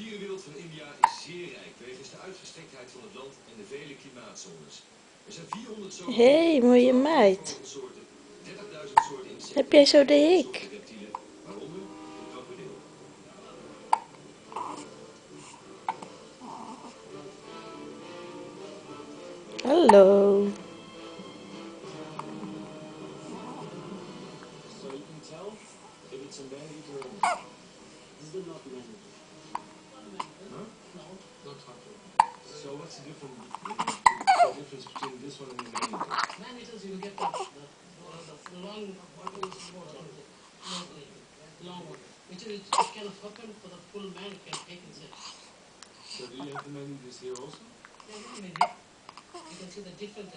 dierenwereld van India is zeer rijk wegens de uitgestrektheid van het land en de vele klimaatzones. Er zijn 400 soorten. Hé, mooie meid. 30.000 soorten insecten. Heb jij zo de hik? Soorten reptielen, waaronder de krokodil. Hallo. So you can tell if it's a man-eater or not. This is not man-eater. Huh? No, not hunter. So what's the difference between this one and the man-eater? Man-eaters, you will get the long bottles, long one, which is it can open for the full man can take inside. So do you have the man-eaters here also? Yeah, maybe. You can see the difference.